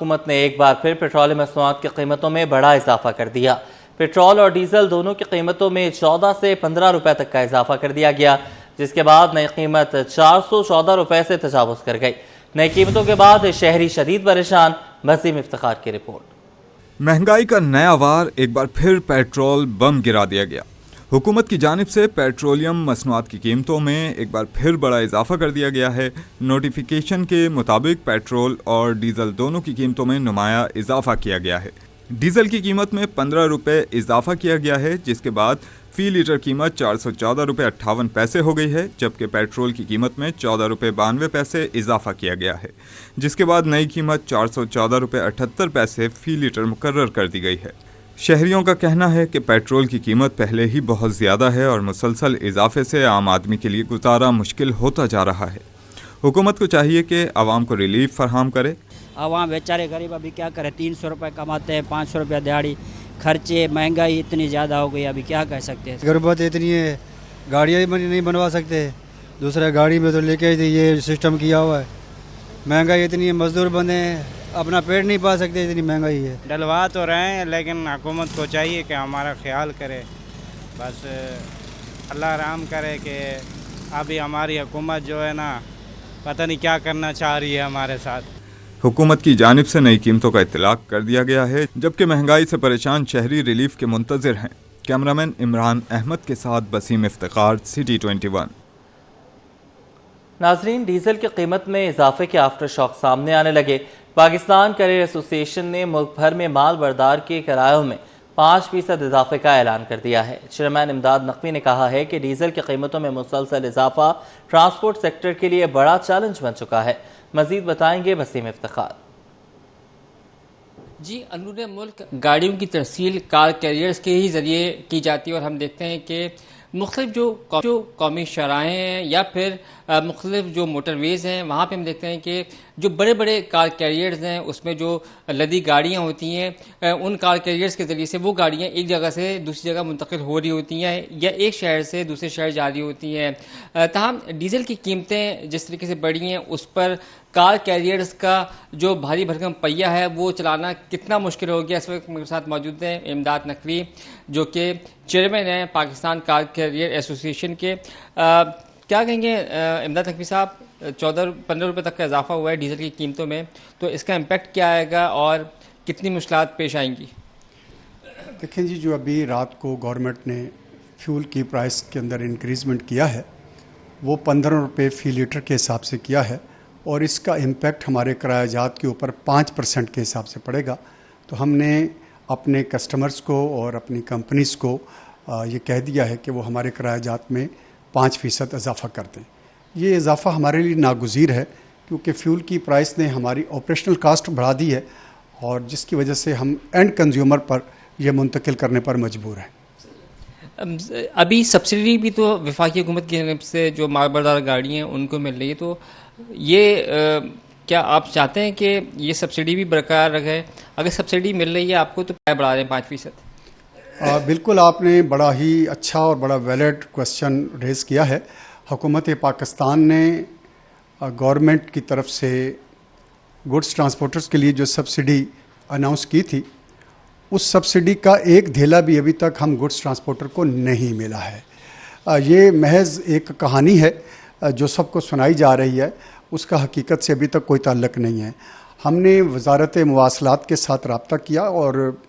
हुकूमत ने एक बार फिर पेट्रोल मसनूआत की कीमतों में बड़ा इजाफा कर दिया। पेट्रोल और डीजल दोनों की कीमतों में 14 से 15 रुपए तक का इजाफा कर दिया गया, जिसके बाद नई कीमत 414 रुपए से तजावुज़ कर गई। नई कीमतों के बाद शहरी शदीद परेशान। वसीम इफ्तिखार की रिपोर्ट। महंगाई का नया वार एक बार फिर पेट्रोल बम गिरा दिया गया। हुकूमत की जानिब से पेट्रोलियम मसनूआत की कीमतों में एक बार फिर बड़ा इजाफा कर दिया गया है। नोटिफिकेशन के मुताबिक पेट्रोल और डीजल दोनों की कीमतों में नुमाया इजाफा किया गया है। डीजल की कीमत में 15 रुपये इजाफा किया गया है, जिसके बाद फ़ी लीटर कीमत 414 रुपये 58 पैसे हो गई है, जबकि पेट्रोल की कीमत में 14 रुपये 92 पैसे इजाफा किया गया है, जिसके बाद नई कीमत 414 रुपये 78 पैसे फ़ी लीटर मुकर्रर कर दी गई है। शहरियों का कहना है कि पेट्रोल की कीमत पहले ही बहुत ज़्यादा है और मुसलसल इजाफे से आम आदमी के लिए गुजारा मुश्किल होता जा रहा है। हुकूमत को चाहिए कि आवाम को रिलीफ फराहम करे। आवाम बेचारे गरीब अभी क्या करें, 300 रुपये कमाते हैं, 500 रुपये दिहाड़ी, खर्चे महंगाई इतनी ज़्यादा हो गई, अभी क्या कह सकते हैं। गुर्बत इतनी है, गाड़ियाँ भी नहीं बनवा सकते, दूसरा गाड़ी में तो लेके ये सिस्टम किया हुआ है। महंगाई इतनी है, मजदूर बंदे हैं, अपना पेट नहीं पा सकते, इतनी महंगाई है। डलवा तो रहे हैं, लेकिन हुकूमत को चाहिए कि हमारा ख्याल करे। बस अल्लाह रहम करे कि अभी हमारी हुकूमत जो है ना, पता नहीं क्या करना चाह रही है हमारे साथ। हुकूमत की जानिब से नई कीमतों का इत्तलाक कर दिया गया है, जबकि महंगाई से परेशान शहरी रिलीफ के मुंतज़िर हैं। कैमरामैन इमरान अहमद के साथ वसीम इफ्तिखार, सिटी 21। नाजरीन, डीजल की कीमत में इजाफे के आफ्टर शॉक सामने आने लगे। पाकिस्तान कैरियर एसोसिएशन ने मुल्क भर में माल बरदार के किरायों में 5% इजाफे का ऐलान कर दिया है। चेयरमैन इमदाद नकवी ने कहा है कि डीजल की कीमतों में मुसलसल इजाफा ट्रांसपोर्ट सेक्टर के लिए बड़ा चैलेंज बन चुका है। मजीद बताएंगे वसीम इफ्तिखार। जी, अंदरूनी मुल्क गाड़ियों की तरसील कार कैरियर्स के ही ज़रिए की जाती है और हम देखते हैं कि मुख्तलिफ जो कौमी शराहें हैं या फिर मुख्तलिफ जो मोटरवेज़ हैं, वहाँ पे हम देखते हैं कि जो बड़े बड़े कार कैरियर्स हैं उसमें जो लदी गाड़ियाँ होती हैं, उन कार कैरियर्स के ज़रिए से वो गाड़ियाँ एक जगह से दूसरी जगह मुंतकिल हो रही होती हैं या एक शहर से दूसरे शहर जा रही होती हैं। ताहम डीज़ल की कीमतें जिस तरीके से बढ़ी हैं, उस पर कार कैरियर्स का जो भारी भरकम पहिया है वो चलाना कितना मुश्किल हो गया। इस वक्त मेरे साथ मौजूद हैं इमदाद नकवी, जो कि चेयरमैन हैं पाकिस्तान कार कैरियर एसोसिएशन के। क्या कहेंगे इमदाद नकवी साहब, 14-15 रुपये तक का इजाफा हुआ है डीजल की कीमतों में, तो इसका इम्पेक्ट क्या आएगा और कितनी मुश्किलात पेश आएंगी? देखें जी, जो अभी रात को गवर्नमेंट ने फ्यूल की प्राइस के अंदर इंक्रीज़मेंट किया है वो 15 रुपये फ़ी लीटर के हिसाब से किया है और इसका इम्पेक्ट हमारे किरायाजात के ऊपर 5% के हिसाब से पड़ेगा। तो हमने अपने कस्टमर्स को और अपनी कंपनीज़ को ये कह दिया है कि वो हमारे किरायाजात में 5% इजाफ़ा कर दें। ये इजाफ़ा हमारे लिए नागुज़ीर है, क्योंकि फ्यूल की प्राइस ने हमारी ऑपरेशनल कास्ट बढ़ा दी है और जिसकी वजह से हम एंड कंज्यूमर पर यह मुंतकिल करने पर मजबूर हैं। अभी सब्सिडी भी तो वफाकी हुकूमत की तरफ से जो मालबरदार गाड़ियाँ हैं उनको मिल रही है, तो ये क्या आप चाहते हैं कि ये सब्सिडी भी बरकरार रखे? अगर सब्सिडी मिल रही है आपको तो क्या बढ़ा दें 5%? बिल्कुल, आपने बड़ा ही अच्छा और बड़ा वैलिड क्वेश्चन रेज़ किया है। हुकूमत पाकिस्तान ने गवर्नमेंट की तरफ से गुड्स ट्रांसपोर्टर्स के लिए जो सब्सिडी अनाउंस की थी, उस सब्सिडी का एक धेला भी अभी तक हम गुड्स ट्रांसपोर्टर को नहीं मिला है। ये महज एक कहानी है जो सबको सुनाई जा रही है, उसका हकीकत से अभी तक कोई ताल्लुक़ नहीं है। हमने वज़ारत मवासलात के साथ रब्ता किया और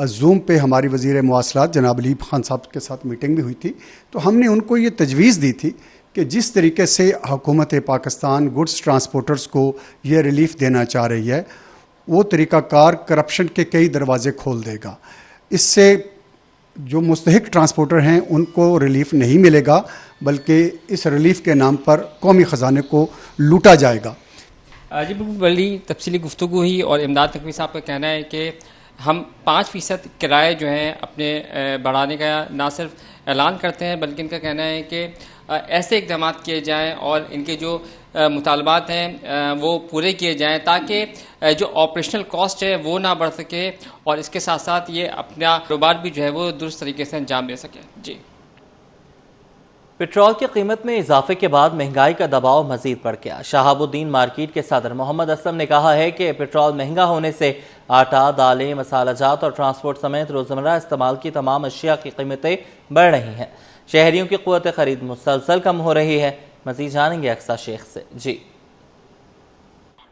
ज़ूम पे हमारी वज़ीर मवासलात जनाब अलीब खान साहब के साथ मीटिंग भी हुई थी। तो हमने उनको ये तजवीज़ दी थी कि जिस तरीके से हुकूमत पाकिस्तान गुड्स ट्रांसपोर्टर्स को ये रिलीफ़ देना चाह रही है, वो तरीक़ाकार करप्शन के कई दरवाज़े खोल देगा। इससे जो मुस्तहिक ट्रांसपोर्टर हैं उनको रिलीफ़ नहीं मिलेगा, बल्कि इस रिलीफ़ के नाम पर कौमी ख़जाने को लूटा जाएगा। जी, बिल्कुल बड़ी तफसीली गुफ्तगू हुई और इमदाद नकवी साहब का कहना है कि हम 5% किराए जो हैं अपने बढ़ाने का ना सिर्फ ऐलान करते हैं, बल्कि इनका कहना है कि ऐसे इक़दाम किए जाएँ और इनके जो मुतालबात हैं वो पूरे किए जाएँ, ताकि जो ऑपरेशनल कॉस्ट है वो ना बढ़ सके और इसके साथ साथ ये अपना कारोबार भी जो है वो दुरुस्त तरीके से अंजाम दे सके। जी। पेट्रोल की कीमत में इजाफे के बाद महंगाई का दबाव मजीद बढ़ गया। शहाबुद्दीन मार्केट के सदर मोहम्मद असलम ने कहा है कि पेट्रोल महंगा होने से आटा, दालें, मसाला जात और ट्रांसपोर्ट समेत रोजमर्रा इस्तेमाल की तमाम अशिया की कीमतें बढ़ रही हैं। शहरियों की क़ुव्वत खरीद मुसलसल कम हो रही है। मजीद जानेंगे अक्सा शेख से। जी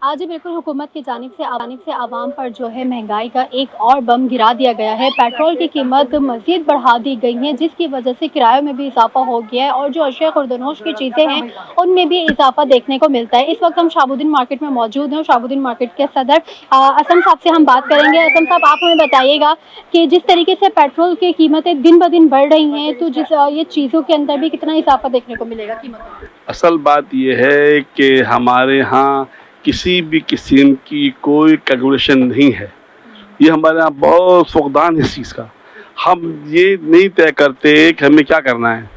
आज बिल्कुल हुकूमत की जानिब से आवाम पर जो है महंगाई का एक और बम गिरा दिया गया है। पेट्रोल की कीमत मज़ीद बढ़ा दी गई है, जिसकी वजह से किरायों में भी इजाफा हो गया है और जो अशिया खुर्दनोश की चीज़ें हैं उनमें भी इजाफा देखने को मिलता है। इस वक्त हम शहाबुद्दीन मार्केट में मौजूद हैं। शहाबुद्दीन मार्केट के सदर असम साहब से हम बात करेंगे। असम साहब, आप हमें बताइएगा कि जिस तरीके से पेट्रोल की कीमतें दिन ब दिन बढ़ रही हैं, तो ये चीज़ों के अंदर भी कितना इजाफा देखने को मिलेगा कीमतों में? असल बात यह है कि हमारे यहाँ किसी भी किस्म की कोई कैलकुलेशन नहीं है। ये हमारे यहाँ बहुत फुकदान है इस चीज़ का। हम ये नहीं तय करते कि हमें क्या करना है,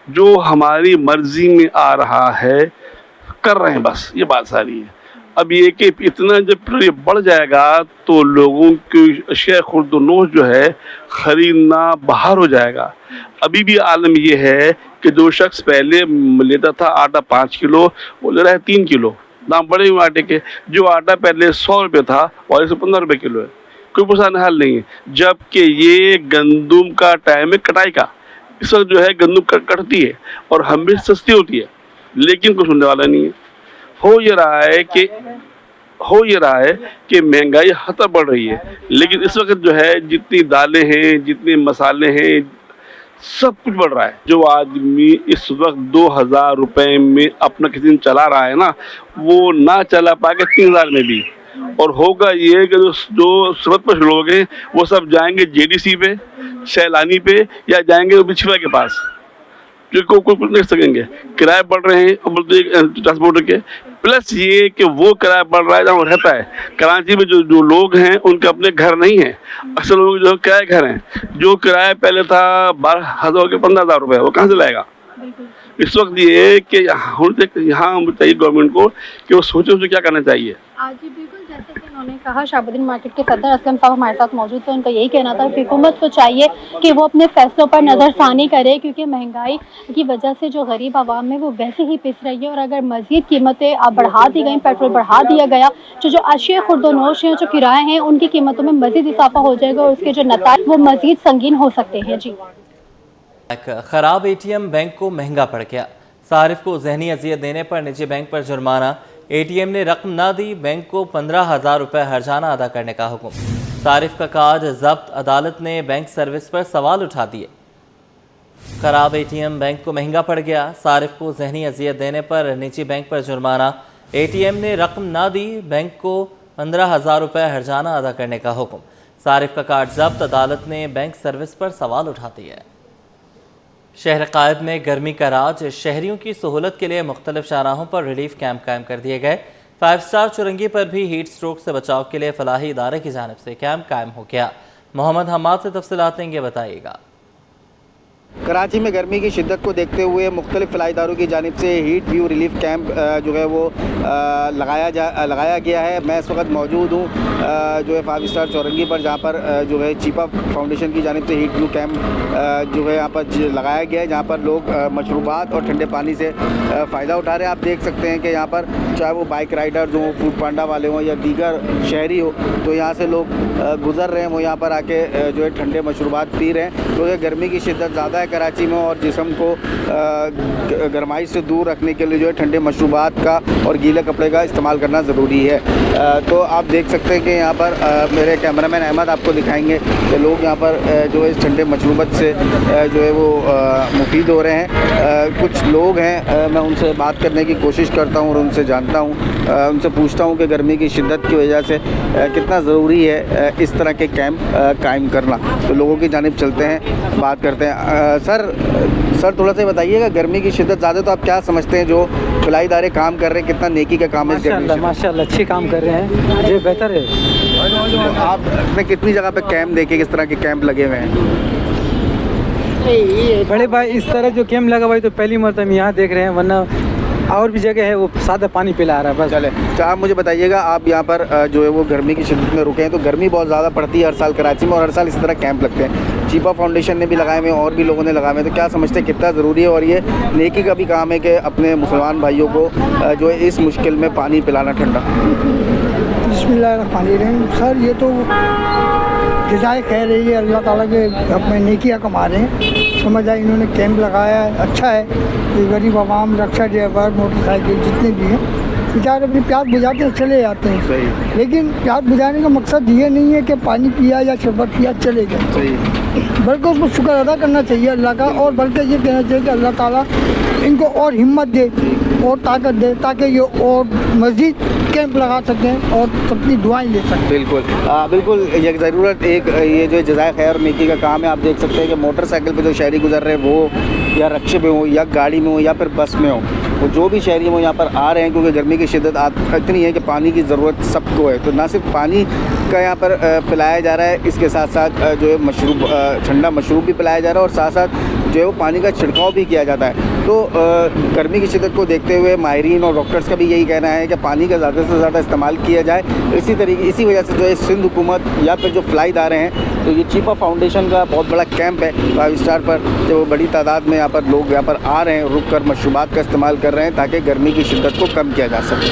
जो हमारी मर्जी में आ रहा है कर रहे हैं, बस ये बात सारी है। अब ये कि इतना जब ये बढ़ जाएगा तो लोगों की अशिया खुर्दनोश जो है ख़रीदना बाहर हो जाएगा। अभी भी आलम ये है कि जो शख्स पहले लेता था आटा 5 किलो, वो ले रहा है 3 किलो। दाम बढ़े हुए आटे के। जो आटा पहले 100 रुपये था और 115 रुपये किलो है। कोई परेशान हाल नहीं है। जबकि ये गंदुम का टाइम है कटाई का, इस वक्त जो है गंदुम कटती है और हमें सस्ती होती है, लेकिन कुछ सुनने वाला नहीं है। हो ये रहा है कि महंगाई हद तक बढ़ रही है, लेकिन इस वक्त जो है जितनी दालें हैं, जितने मसाले हैं, सब कुछ बढ़ रहा है। जो आदमी इस वक्त 2000 रुपये में अपना किसी दिन चला रहा है ना, वो ना चला पाएगा 3000 में भी। और होगा ये कि जो सूरतपुर लोग हैं वो सब जाएंगे JDC पे, सैलानी पे, या जाएंगे बिछवा के पास, जो कोई नहीं सकेंगे। किराए बढ़ रहे हैं ट्रांसपोर्टर के, प्लस ये कि वो किराया बढ़ रहा है जहाँ रहता है। कराची में जो लोग हैं उनके अपने घर नहीं हैं। अक्सर लोग जो किराए घर हैं, जो किराया पहले था 12,000 के 15,000 रुपये, वो कहाँ से लाएगा? इस वक्त ये कि यहाँ चाहिए गवर्नमेंट को कि वो सोचे उसे क्या करना चाहिए। आज बिल्कुल जैसे कि उन्होंने कहा, शहाबुद्दीन मार्केट के सदर असलम साहब हमारे साथ मौजूद थे। उनका यही कहना था कि हुकूमत को चाहिए कि वो अपने फैसलों पर नज़रसानी करे, क्योंकि महंगाई की वजह से जो गरीब आवाम है वो वैसे ही पिस रही है। और अगर मज़ीद कीमतें बढ़ा दी गई, पेट्रोल बढ़ा दिया गया, जो अशिया खुर्दनोश हैं, जो किराए हैं, उनकी कीमतों में मज़ीद इजाफा हो जाएगा और उसके जो नताइज वो मज़ीद संगीन हो सकते हैं। जी खराब ATM बैंक को महंगा पड़ गया। सारिफ को जहनी अजियत देने पर निजी बैंक पर जुर्माना। ATM ने रकम ना दी, बैंक को 15,000 रुपये हर्जाना अदा करने का हुक्म। सारिफ का कार्ड जब्त, अदालत ने बैंक सर्विस पर सवाल उठा दिए। खराब ATM बैंक को महंगा पड़ गया। सारिफ को जहनी अजियत देने पर निजी बैंक पर जुर्माना। ATM ने रकम ना दी, बैंक को 15,000 रुपये हर्जाना अदा करने का हुक्म। सारिफ का कार्ड जब्त, अदालत ने बैंक सर्विस पर सवाल उठा दिया। शहर कायद में गर्मी का राज। शहरियों की सहूलत के लिए मुख्तलिफ शाहराहों पर रिलीफ कैंप कायम कर दिए गए। 5 स्टार चुरंगी पर भी हीट स्ट्रोक से बचाव के लिए फलाही इदारे की जानिब से कैंप कायम हो गया। मोहम्मद हमाद से तफसीलात देंगे, बताइएगा। कराची में गर्मी की शिद्दत को देखते हुए मुख्तलिफ फलाही इदारों की जानिब से हीट व्यू रिलीफ कैंप जो है वो लगाया गया है। मैं इस वक्त मौजूद हूँ जो है 5 स्टार चौरंगी पर, जहाँ पर जो है चीपा फाउंडेशन की जानिब से हीट व्यू कैंप जो है यहाँ पर लगाया गया है, जहाँ पर लोग मशरूबात और ठंडे पानी से फ़ायदा उठा रहे हैं। आप देख सकते हैं कि यहाँ पर चाहे वो बाइक राइडर्स हों, फूड पांडा वाले हों या दीगर शहरी हो, तो यहाँ से लोग गुज़र रहे हैं, वो यहाँ पर आके जो है ठंडे मशरूबात पी रहे हैं। तो ये गर्मी की शिद्दत ज़्यादा है कराची में और जिस्म को गर्माइश से दूर रखने के लिए जो है ठंडे मशरूबात का और गीले कपड़े का इस्तेमाल करना ज़रूरी है। तो आप देख सकते हैं कि यहाँ पर मेरे कैमरामैन अहमद आपको दिखाएंगे कि लोग यहाँ पर जो है इस ठंडे मशरूबत से जो है वो मुफीद हो रहे हैं। कुछ लोग हैं, मैं उनसे बात करने की कोशिश करता हूँ और उनसे जानता हूँ, उनसे पूछता हूँ कि गर्मी की शिद्दत की वजह से कितना ज़रूरी है इस तरह के कैंप कायम करना। तो लोगों की जानिब चलते हैं, बात करते हैं। सर थोड़ा सा बताइएगा, गर्मी की शिद्दत ज़्यादा, तो आप क्या समझते हैं जो फलाही इदारे काम कर रहे हैं, कितना नेकी का काम है? माशाल्लाह अच्छे काम कर रहे हैं, ये बेहतर है। तो आपने कितनी जगह पे कैंप देखे, किस तरह के कैंप लगे हुए हैं? बड़े भाई इस तरह जो कैंप लगा भाई तो पहली मरतबा यहाँ देख रहे हैं, वरना और भी जगह है वो सादा पानी पिला रहा है बस। चले तो आप मुझे बताइएगा, आप यहाँ पर जो है वो गर्मी की शिद्दत में रुके हैं, तो गर्मी बहुत ज़्यादा पड़ती है हर साल कराची में, और हर साल इस तरह कैंप लगते हैं। चीपा फाउंडेशन ने भी लगाए हुए हैं और भी लोगों ने लगाए हुए हैं, तो क्या समझते हैं कितना ज़रूरी है? और ये नेकी का भी काम है कि अपने मुसलमान भाइयों को जो है इस मुश्किल में पानी पिलाना ठंडा। बिस्मिल्लाहिर्रहमानिर्रहीम। सर ये तो जज़ाए खैर है, ये अल्लाह ताला के अपने नेकियां कमा रहे हैं। समझ आए इन्होंने कैंप लगाया है, अच्छा है कि गरीब आवाम, रक्षा ड्राइवर, मोटरसाइकिल जितने भी हैं बेचारे अपनी प्यास बुझाते हैं, चले जाते हैं। सही। लेकिन प्यास बुझाने का मकसद ये नहीं है कि पानी पिया या शरबत पिया चले गए, सही, बल्कि उसको शुक्र अदा करना चाहिए अल्लाह का, और बल्कि ये कहना चाहिए कि अल्लाह ताला इनको और हिम्मत दे और ताकत दे ताकि ये और मज़ीद कैंप लगा सकें और सबकी दुआएं ले सकें। बिल्कुल बिल्कुल, ये ज़रूरत एक ये जो जज़ाए खैर नेकी का काम है। आप देख सकते हैं कि मोटरसाइकिल पे जो शहरी गुजर रहे हैं, वो या रक्शे में हो या गाड़ी में हो या फिर बस में हो, वो जो भी शहरी वो यहाँ पर आ रहे हैं, क्योंकि गर्मी की शिद्दत इतनी है कि पानी की ज़रूरत सबको है। तो ना सिर्फ पानी का यहाँ पर पिलाया जा रहा है, इसके साथ साथ जो है मशरूब, ठंडा मशरूब भी पिलाया जा रहा है, और साथ साथ जो है वो पानी का छिड़काव भी किया जाता है। तो गर्मी की शिद्दत को देखते हुए माहिरीन और डॉक्टर्स का भी यही कहना है कि पानी का ज़्यादा से ज़्यादा इस्तेमाल किया जाए। इसी वजह से जो है सिंध हुकूमत या फिर जो फ्लाई इदारे हैं, तो ये चीपा फाउंडेशन का बहुत बड़ा कैंप है 5 स्टार पर, जो बड़ी तादाद में यहाँ पर लोग यहाँ पर आ रहे हैं, रुक कर मशरूबात का इस्तेमाल कर रहे हैं ताकि गर्मी की शिद्दत को कम किया जा सके।